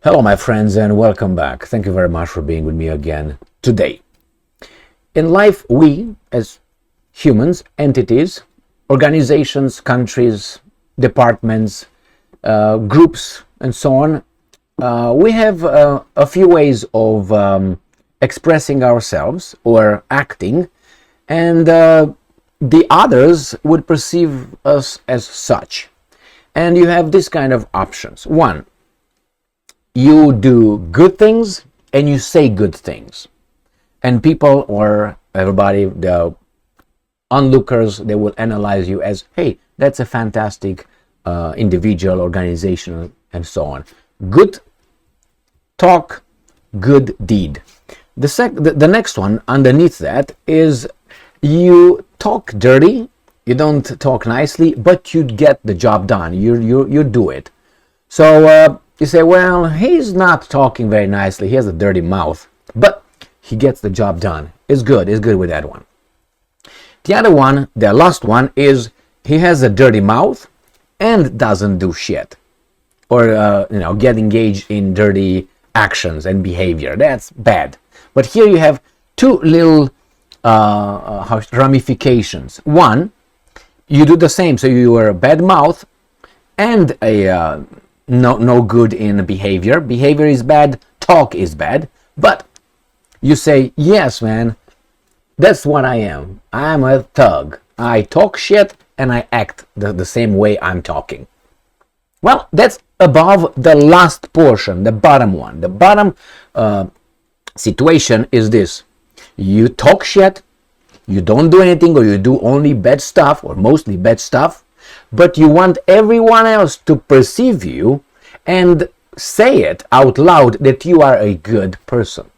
Hello, my friends, and welcome back. Thank you very much for being with me again today. In life, we, as humans, entities, organizations, countries, departments, groups, and so on, we have a few ways of expressing ourselves or acting, and the others would perceive us as such. And you have this kind of options. One, you do good things and you say good things. And people or everybody, the onlookers, they will analyze you as, hey, that's a fantastic individual, organization, and so on. Good talk, good deed. The next one underneath that is you talk dirty, you don't talk nicely, but you get the job done. You do it. So you say, well, he's not talking very nicely. He has a dirty mouth, but he gets the job done. It's good with that one. The other one, the last one, is he has a dirty mouth and doesn't do shit, or get engaged in dirty actions and behavior. That's bad. But here you have two little ramifications. One, you do the same. So you are a bad mouth and a no good in behavior. Behavior is bad, talk is bad, but you say, yes, man, that's what I am. I'm a thug. I talk shit and I act the same way I'm talking. Well, that's above the last portion, the bottom one. The bottom situation is this. You talk shit, you don't do anything, or you do only bad stuff, or mostly bad stuff, but you want everyone else to perceive you and say it out loud that you are a good person.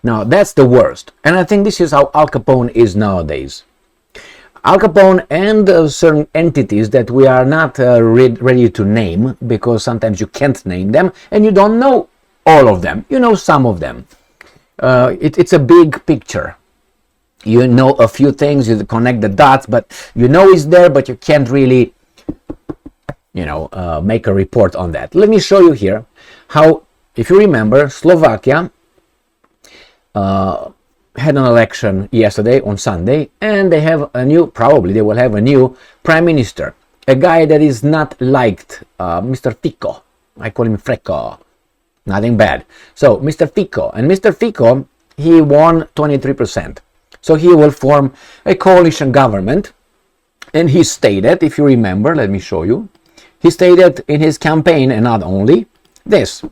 Now, that's the worst. And I think this is how Al Capone is nowadays. Al Capone and certain entities that we are not ready to name, because sometimes you can't name them, and you don't know all of them. You know some of them. It's a big picture. You know a few things, you connect the dots, but you know it's there, but you can't really, make a report on that. Let me show you here how, if you remember, Slovakia had an election yesterday on Sunday, and they will have a new prime minister, a guy that is not liked, Mr. Fico. I call him Freco. Nothing bad. So, Mr. Fico, and Mr. Fico, he won 23%. So he will form a coalition government, and he stated, if you remember, let me show you, he stated in his campaign, and not only this,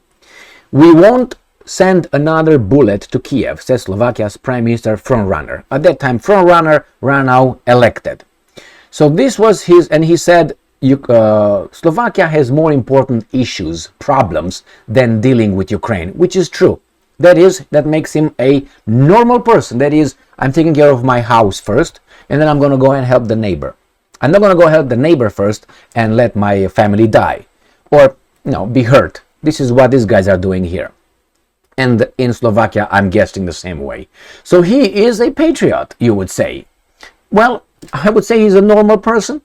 we won't send another bullet to Kiev, says Slovakia's prime minister frontrunner. At that time, frontrunner, now elected. So this was his, and he said, Slovakia has more important issues, problems, than dealing with Ukraine, which is true. That makes him a normal person. That is, I'm taking care of my house first, and then I'm going to go and help the neighbor. I'm not going to go help the neighbor first and let my family die or be hurt. This is what these guys are doing here. And in Slovakia, I'm guessing the same way. So he is a patriot, you would say. Well, I would say he's a normal person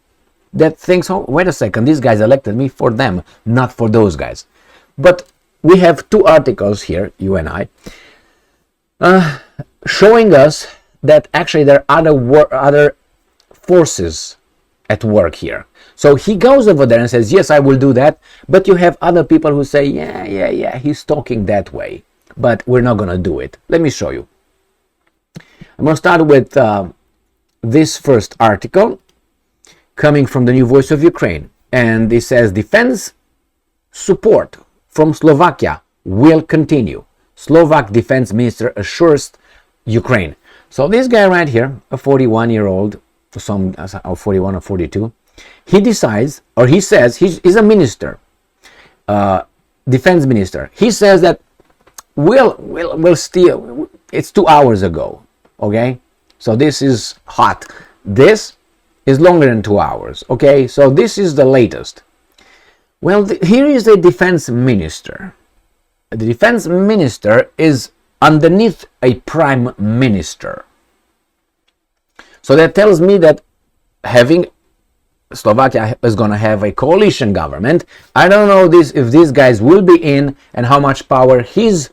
that thinks, oh, wait a second, these guys elected me for them, not for those guys. But we have two articles here, you and I, showing us that actually there are other forces at work here. So he goes over there and says, yes, I will do that. But you have other people who say, yeah, he's talking that way, but we're not going to do it. Let me show you. I'm going to start with this first article coming from the New Voice of Ukraine. And it says, defense support from Slovakia will continue. Slovak defense minister assures Ukraine. So this guy right here, a 41-year-old, 41 or 42, he decides, or he says, he's a minister, defense minister. He says that we'll steal. It's 2 hours ago, okay? So this is hot. This is longer than 2 hours, okay? So this is the latest. Well, here is a defense minister. The defense minister is underneath a prime minister. So that tells me that having Slovakia is going to have a coalition government. I don't know if these guys will be in and how much power his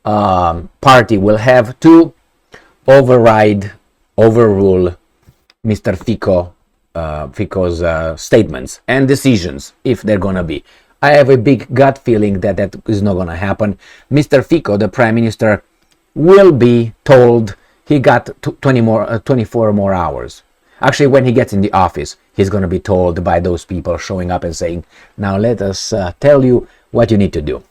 party will have to overrule Mr. Fico's statements and decisions, if they're going to be. I have a big gut feeling that that is not going to happen. Mr. Fico, the Prime Minister, will be told he got 24 more hours. Actually, when he gets in the office, he's going to be told by those people showing up and saying, now let us tell you what you need to do.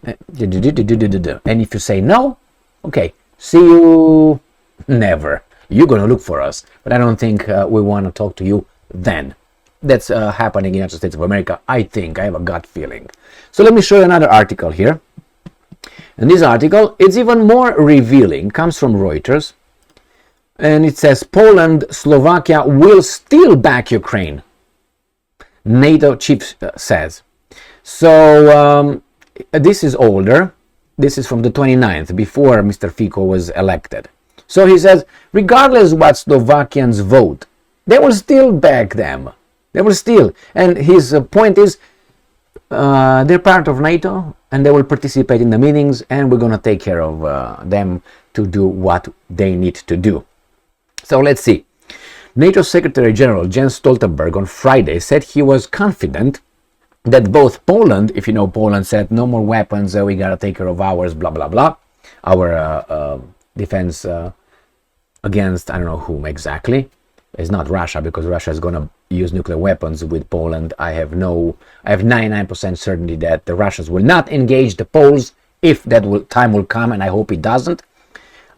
And if you say no, okay, see you never. You're going to look for us. But I don't think we want to talk to you then. That's happening in the United States of America, I think. I have a gut feeling. So let me show you another article here. And this article, it's even more revealing, comes from Reuters. And it says, Poland, Slovakia will still back Ukraine, NATO chief says. So this is older. This is from the 29th, before Mr. Fico was elected. So he says, regardless what Slovakians vote, they will still back them. They will still. And his point is, they're part of NATO, and they will participate in the meetings, and we're going to take care of them to do what they need to do. So let's see. NATO Secretary General Jens Stoltenberg on Friday said he was confident that both Poland, if you know, Poland said no more weapons, we got to take care of ours, blah, blah, blah. Our defense against, I don't know whom exactly. It's not Russia, because Russia is going to use nuclear weapons with Poland. I have 99% certainty that the Russians will not engage the Poles if that time will come, and I hope it doesn't.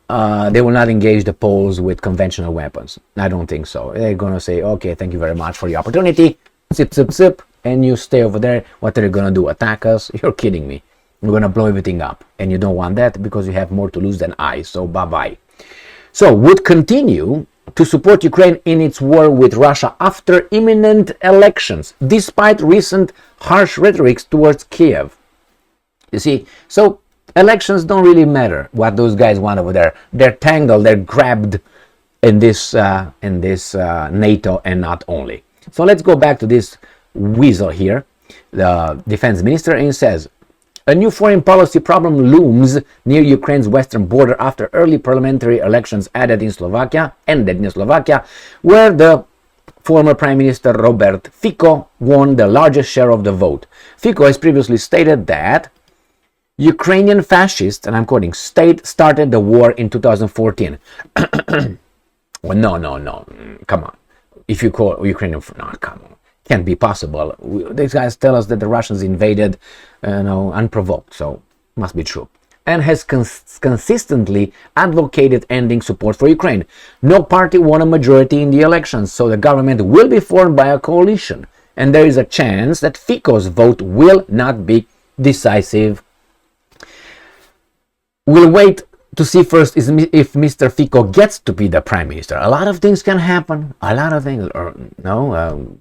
They will not engage the Poles with conventional weapons. I don't think so. They're going to say, okay, thank you very much for the opportunity. Zip, zip, zip. And you stay over there. What are they going to do? Attack us? You're kidding me. We're going to blow everything up. And you don't want that because you have more to lose than I. So bye-bye. So would continue to support Ukraine in its war with Russia after imminent elections, despite recent harsh rhetoric towards Kiev. You see, so elections don't really matter what those guys want over there. They're tangled, they're grabbed in this NATO and not only. So let's go back to this weasel here, the defense minister, and he says, a new foreign policy problem looms near Ukraine's western border after early parliamentary elections ended in Slovakia, where the former Prime Minister Robert Fico won the largest share of the vote. Fico has previously stated that Ukrainian fascists, and I'm quoting, state started the war in 2014. Well, no, come on. If you call Ukrainian, no, come on. Can't be possible. These guys tell us that the Russians invaded, unprovoked, so must be true. And has consistently advocated ending support for Ukraine. No party won a majority in the elections, so the government will be formed by a coalition. And there is a chance that Fico's vote will not be decisive. We'll wait to see first if Mr. Fico gets to be the Prime Minister. A lot of things can happen. A lot of things.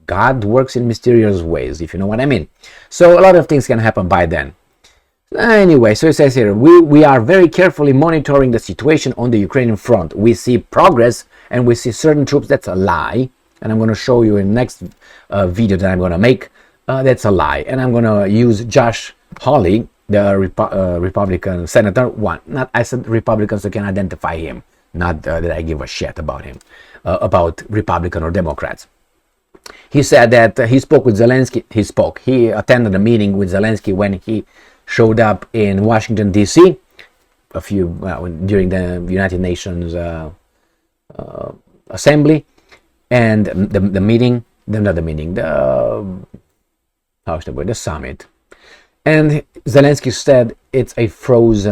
God works in mysterious ways, if you know what I mean. So a lot of things can happen by then. Anyway, so it says here, we are very carefully monitoring the situation on the Ukrainian front. We see progress and we see certain troops. That's a lie. And I'm going to show you in the next video that I'm going to make. That's a lie. And I'm going to use Josh Hawley, the Republican senator. I said Republicans who can identify him, not that I give a shit about him, about Republican or Democrats. He said that he spoke with Zelensky. He attended a meeting with Zelensky when he showed up in Washington D.C. During the United Nations assembly, and the summit. And Zelensky said it's a froze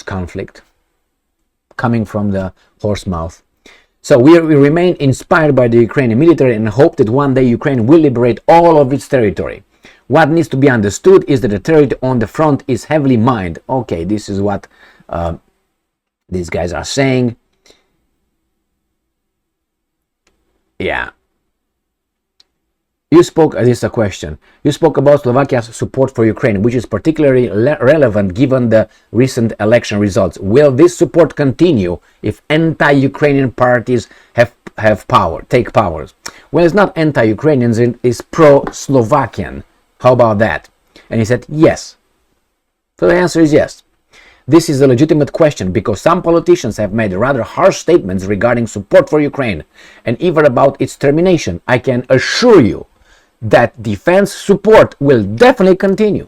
conflict coming from the horse mouth. So we remain inspired by the Ukrainian military and hope that one day Ukraine will liberate all of its territory. What needs to be understood is that the territory on the front is heavily mined. Okay, this is what these guys are saying. Yeah. You spoke, this is a question, you spoke about Slovakia's support for Ukraine, which is particularly relevant given the recent election results. Will this support continue if anti-Ukrainian parties have have power, take powers. Well, it's not anti-Ukrainians, it's pro-Slovakian. How about that? And he said, yes. So the answer is yes. This is a legitimate question because some politicians have made rather harsh statements regarding support for Ukraine and even about its termination. I can assure you that defense support will definitely continue.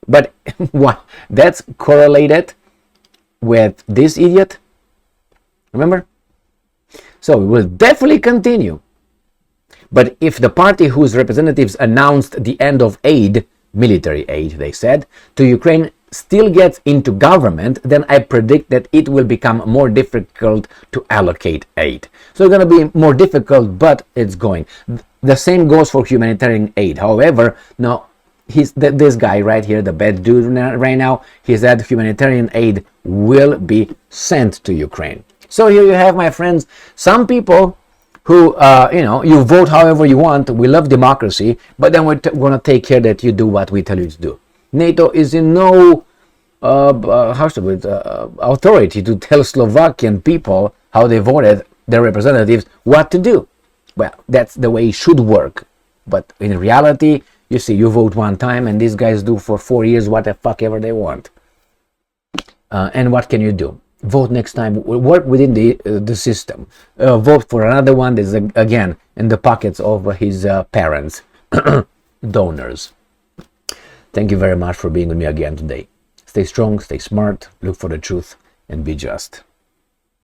But what? That's correlated with this idiot. Remember? So it will definitely continue. But if the party whose representatives announced the end of aid, military aid, they said, to Ukraine still gets into government, then I predict that it will become more difficult to allocate aid. So it's going to be more difficult, but it's going. The same goes for humanitarian aid. However, now, this guy right here, the bad dude right now, he said humanitarian aid will be sent to Ukraine. So here you have, my friends, some people who, you vote however you want. We love democracy, but then we're going to take care that you do what we tell you to do. NATO is in no authority to tell Slovakian people how they voted their representatives what to do. Well, that's the way it should work. But in reality, you see, you vote one time and these guys do for 4 years what the fuck ever they want. And what can you do? Vote next time. Work within the system. Vote for another one that is, again, in the pockets of his parents, donors. Thank you very much for being with me again today. Stay strong, stay smart, look for the truth, and be just.